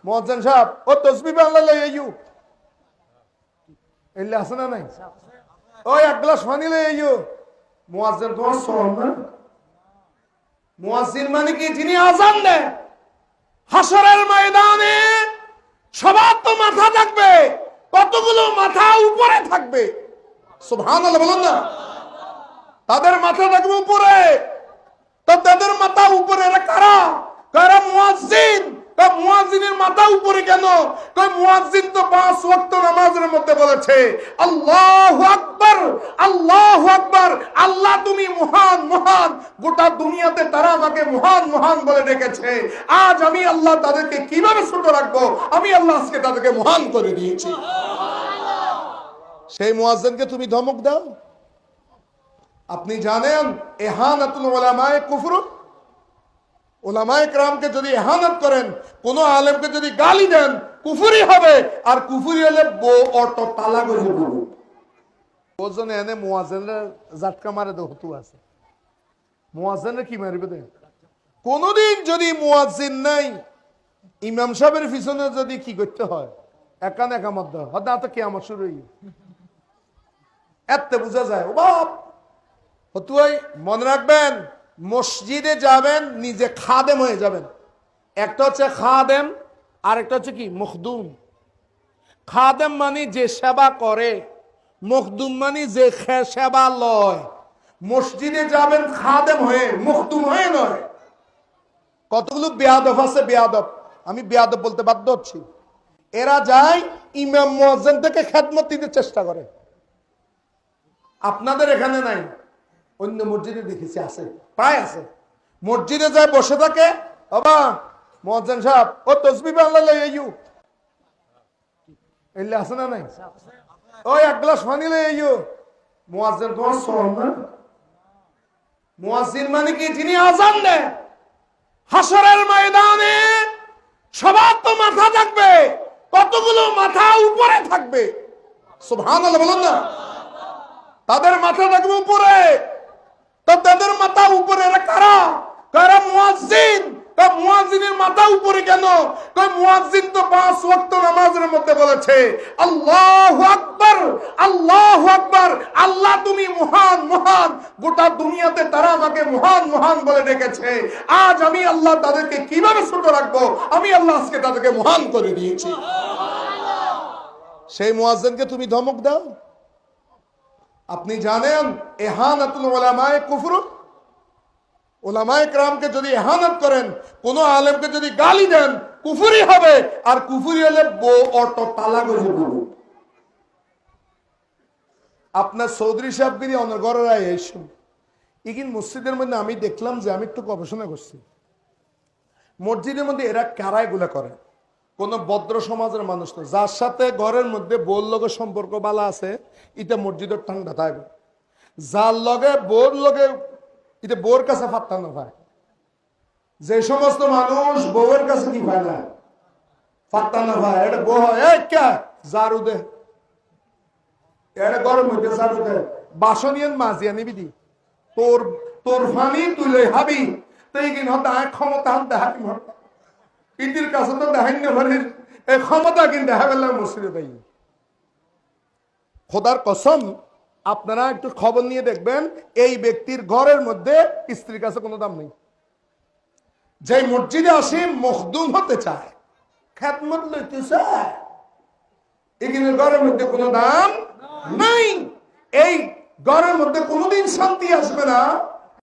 মুয়াজ্জিন সাহেব ও তাসবিহ বাংলা লই আইয়ো এলে আছে না নাই ওই এক গ্লাস পানি লই আইয়ো মুয়াজ্জিন তোমার সওয়াল না মুয়াজ্জিন মানে কি যিনি আযান দেন হাসরের ময়দানে সবার তো মাথা থাকবে কতগুলো মাথা উপরে থাকবে সুবহানাল্লাহ বলুন না তাদের মাথা থাকবে উপরে তো তাদের মাথা উপরে এরা কারা কারা মুয়াজ্জিন মুয়াজ্জিনের মাথা উপরে কেন কই মুয়াজ্জিন তো 5 ওয়াক্ত নামাজের মধ্যে বলেছে আল্লাহু আকবার আল্লাহু আকবার আল্লাহ তুমি মহান মহান গোটা দুনিয়াতে তারা আমাকে মহান মহান বলে ডেকেছে আজ আমি আল্লাহ তাদেরকে কিভাবে ছোট রাখবো আমি আল্লাহ আজকে তাদেরকে মহান করে দিয়েছি সেই মুয়াজ্জিনকে তুমি ধমক দাও আপনি জানেন ইহানাতুল উলামায়ে কুফর উলামায়ে কেরামকে যদি ইহানাত করেন কোন আলেমকে যদি গালি দেন কুফরি হবে আর কুফরি হলে অটো তালাক হয়ে যাবে ওজনে এনে মুয়াজ্জিনের জাটকা মারে তো হতু আছে মুয়াজ্জিনের কি মারবে দেন কোনদিন যদি মুয়াজ্জিন নাই ইমাম সাহেবের পিছনে যদি কি করতে হয় একান একামত দাও হদা তো কিয়ামত শুরু হই এত বোঝা যায় ও বাপ হতুয়াই মনে রাখবেন মসজিদে যাবেন নিজে খাদেম হয়ে যাবেন একটা হচ্ছে খাদেম আর একটা হচ্ছে কি মখদুম খাদেম মানে যে সেবা করে মখদুম মানে যে সেবা লয় মসজিদে যাবেন খাদেম হয়ে মখদুম হয়ে নয় কতগুলো বেয়াদব আছে বেয়াদব আমি বেয়াদব বলতে বাধ্য হচ্ছি এরা যায় ইমাম মুয়াজ্জিন থেকে খেদমত দিতে চেষ্টা করে আপনাদের এখানে নাই অন্য মসজিদে দেখেছি আছে প্রায় আছে মসজিদে যায় বসে থাকে বাবা মুয়াজ্জিন সাহেব ও তাসবিহ বাংলা লই আইয়ো এলে আছে না নাই ওই এক গ্লাস পানি লই আইয়ো মুয়াজ্জিন তোমার সওয়াল না মুয়াজ্জিন মানে কি যিনি আযান দেন হাসরের ময়দানে সবার তো মাথা থাকবে কতগুলো মাথা উপরে থাকবে সুবহানাল্লাহ বলুন না তাদের মাথা থাকবে উপরে তো তাদের মাথা উপরে এরা কারা কারা মুয়াজ্জিন মুয়াজ্জিনের মাথা উপরে কেন কই মুয়াজ্জিন তো 5 ওয়াক্ত নামাজের মধ্যে বলেছে আল্লাহু আকবার আল্লাহু আকবার আল্লাহ তুমি মহান মহান গোটা দুনিয়াতে তারা আমাকে মহান মহান বলে ডেকেছে আজ আমি আল্লাহ তাদেরকে কিভাবে ছোট রাখবো আমি আল্লাহ আজকে তাদেরকে মহান করে দিয়েছি সেই মুয়াজ্জিনকে তুমি ধমক দাও আপনি জানেন ইহানাতুল উলামায়ে কুফর উলামায়ে কেরামকে যদি ইহানাত করেন কোন আলেমকে যদি গালি দেন কুফরি হবে আর কুফরি হলে অটো তালাক হয়ে যাবে আপনার চৌধুরী সাহেবগিরি অনগররা এসেছেন ইগিন মসজিদের মধ্যে আমি দেখলাম যে আমি একটু গবেষণা করছি মসজিদের মধ্যে এরা কারা এগুলা করে কোন ভদ্র সমাজের মানুষ না যার সাথে ঘরের মধ্যে বোর লগে সম্পর্ক ভালো আছে এটা মসজিদের ঠান্ডা থাকবে যার লগে বোর লগে এটা বোর কাছে ফাত্তা না পায় যে সমস্ত মানুষ বউয়ের কাছে কি পায় না ফাত্তা না পায় এটা বউ হয় কে জারু দে এটা ঘরের মধ্যে জারু দে বাসনিয়ান মাজিয়া নিবি দি তোর তোর ফানি তুই লই হাবি তাই কিন হতা ক্ষমতা আনতে হাকিম হতা ইতির কাছে তো দেখাই না পারিস এই ক্ষমতা কিন্তু দেখা গেল মসজিদে তাই খোদার কসম আপনারা একটু খবর নিয়ে দেখবেন এই ব্যক্তির ঘরের মধ্যে স্ত্রীর কাছে কোনো দাম নেই যে মসজিদে আসে মখদুম হতে চায় খেদমত লইতে চায় এখানে ঘরের মধ্যে কোনো দাম নাই এই ঘরের মধ্যে কোনোদিন শান্তি আসবে না